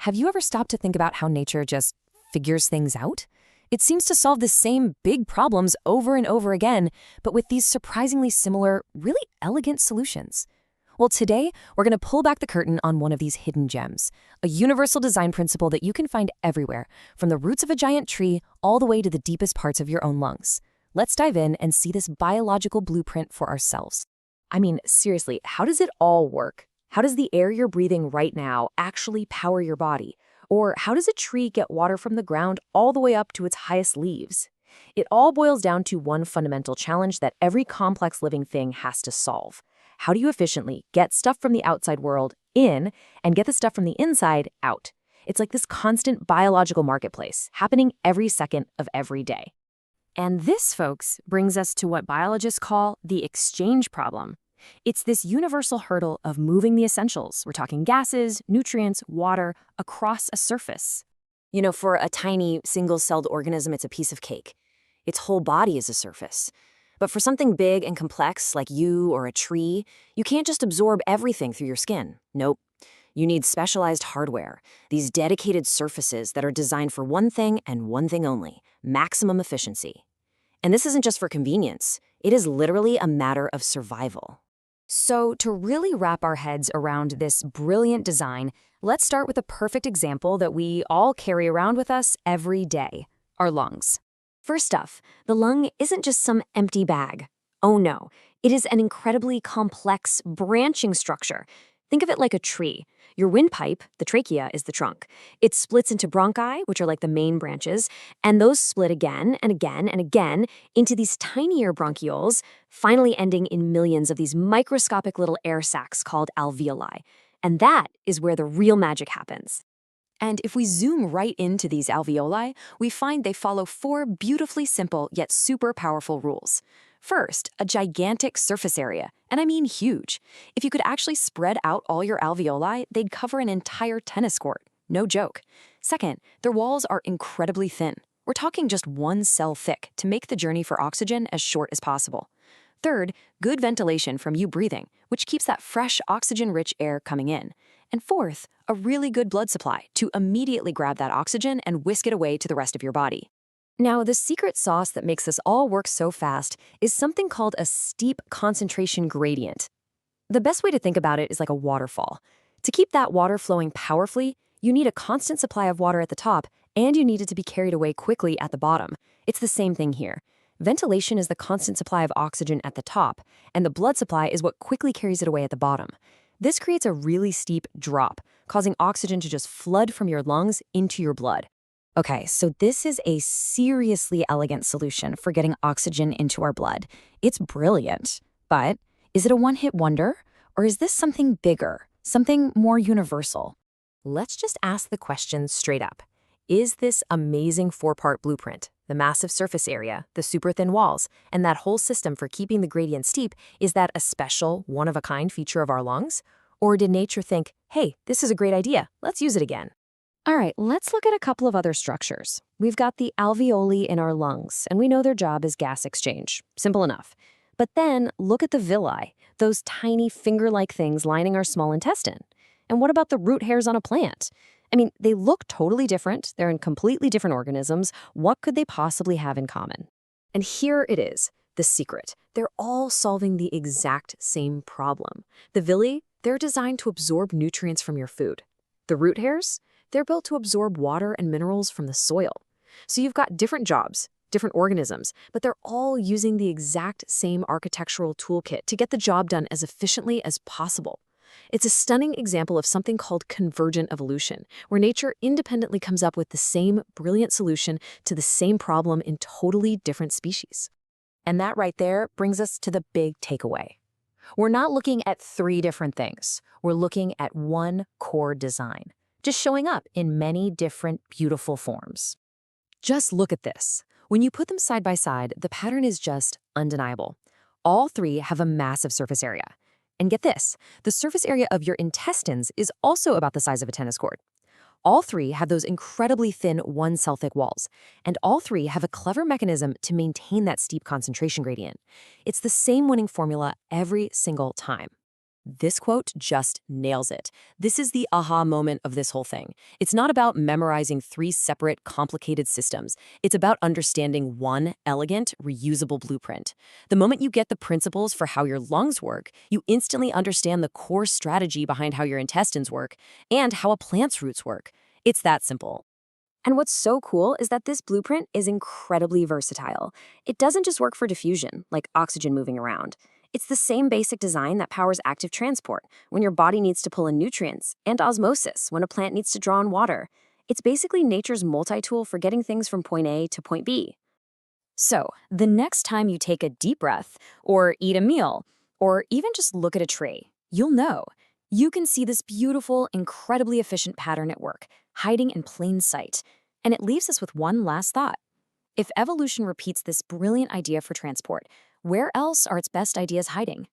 Have you ever stopped to think about how nature just figures things out? It seems to solve the same big problems over and over again, but with these surprisingly similar, really elegant solutions. Well, today, we're going to pull back the curtain on one of these hidden gems, a universal design principle that you can find everywhere, from the roots of a giant tree all the way to the deepest parts of your own lungs. Let's dive in and see this biological blueprint for ourselves. I mean, seriously, how does it all work? How does the air you're breathing right now actually power your body? Or how does a tree get water from the ground all the way up to its highest leaves? It all boils down to one fundamental challenge that every complex living thing has to solve. How do you efficiently get stuff from the outside world in and get the stuff from the inside out? It's like this constant biological marketplace happening every second of every day. And this, folks, brings us to what biologists call the exchange problem. It's this universal hurdle of moving the essentials. We're talking gases, nutrients, water, across a surface. You know, for a tiny, single-celled organism, it's a piece of cake. Its whole body is a surface. But for something big and complex like you or a tree, you can't just absorb everything through your skin. Nope. You need specialized hardware, these dedicated surfaces that are designed for one thing and one thing only, maximum efficiency. And this isn't just for convenience. It is literally a matter of survival. So to really wrap our heads around this brilliant design, let's start with a perfect example that we all carry around with us every day, our lungs. First off, the lung isn't just some empty bag. Oh no, it is an incredibly complex branching structure. Think of it like a tree. Your windpipe, the trachea, is the trunk. It splits into bronchi, which are like the main branches, and those split again and again and again into these tinier bronchioles, finally ending in millions of these microscopic little air sacs called alveoli. And that is where the real magic happens. And if we zoom right into these alveoli, we find they follow four beautifully simple yet super powerful rules. First, a gigantic surface area, and I mean huge. If you could actually spread out all your alveoli, they'd cover an entire tennis court. No joke. Second, their walls are incredibly thin. We're talking just one cell thick to make the journey for oxygen as short as possible. Third, good ventilation from you breathing, which keeps that fresh, oxygen-rich air coming in. And fourth, a really good blood supply to immediately grab that oxygen and whisk it away to the rest of your body. Now, the secret sauce that makes this all work so fast is something called a steep concentration gradient. The best way to think about it is like a waterfall. To keep that water flowing powerfully, you need a constant supply of water at the top, and you need it to be carried away quickly at the bottom. It's the same thing here. Ventilation is the constant supply of oxygen at the top, and the blood supply is what quickly carries it away at the bottom. This creates a really steep drop, causing oxygen to just flood from your lungs into your blood. Okay, so this is a seriously elegant solution for getting oxygen into our blood. It's brilliant, but is it a one-hit wonder? Or is this something bigger, something more universal? Let's just ask the question straight up. Is this amazing four-part blueprint, the massive surface area, the super thin walls, and that whole system for keeping the gradient steep, is that a special, one-of-a-kind feature of our lungs? Or did nature think, hey, this is a great idea, let's use it again? All right, let's look at a couple of other structures. We've got the alveoli in our lungs, and we know their job is gas exchange. Simple enough. But then look at the villi, those tiny finger-like things lining our small intestine. And what about the root hairs on a plant? I mean, they look totally different. They're in completely different organisms. What could they possibly have in common? And here it is, the secret. They're all solving the exact same problem. The villi, they're designed to absorb nutrients from your food. The root hairs, they're built to absorb water and minerals from the soil. So you've got different jobs, different organisms, but they're all using the exact same architectural toolkit to get the job done as efficiently as possible. It's a stunning example of something called convergent evolution, where nature independently comes up with the same brilliant solution to the same problem in totally different species. And that right there brings us to the big takeaway. We're not looking at three different things. We're looking at one core design, just showing up in many different beautiful forms. Just look at this. When you put them side by side, the pattern is just undeniable. All three have a massive surface area. And get this, the surface area of your intestines is also about the size of a tennis court. All three have those incredibly thin one-cell thick walls, and all three have a clever mechanism to maintain that steep concentration gradient. It's the same winning formula every single time. This quote just nails it. This is the aha moment of this whole thing. It's not about memorizing three separate, complicated systems. It's about understanding one elegant, reusable blueprint. The moment you get the principles for how your lungs work, you instantly understand the core strategy behind how your intestines work and how a plant's roots work. It's that simple. And what's so cool is that this blueprint is incredibly versatile. It doesn't just work for diffusion, like oxygen moving around. It's the same basic design that powers active transport, when your body needs to pull in nutrients, and osmosis, when a plant needs to draw in water. It's basically nature's multi-tool for getting things from point A to point B. So, the next time you take a deep breath, or eat a meal, or even just look at a tree, you'll know. You can see this beautiful, incredibly efficient pattern at work, hiding in plain sight. And it leaves us with one last thought. If evolution repeats this brilliant idea for transport, where else are its best ideas hiding?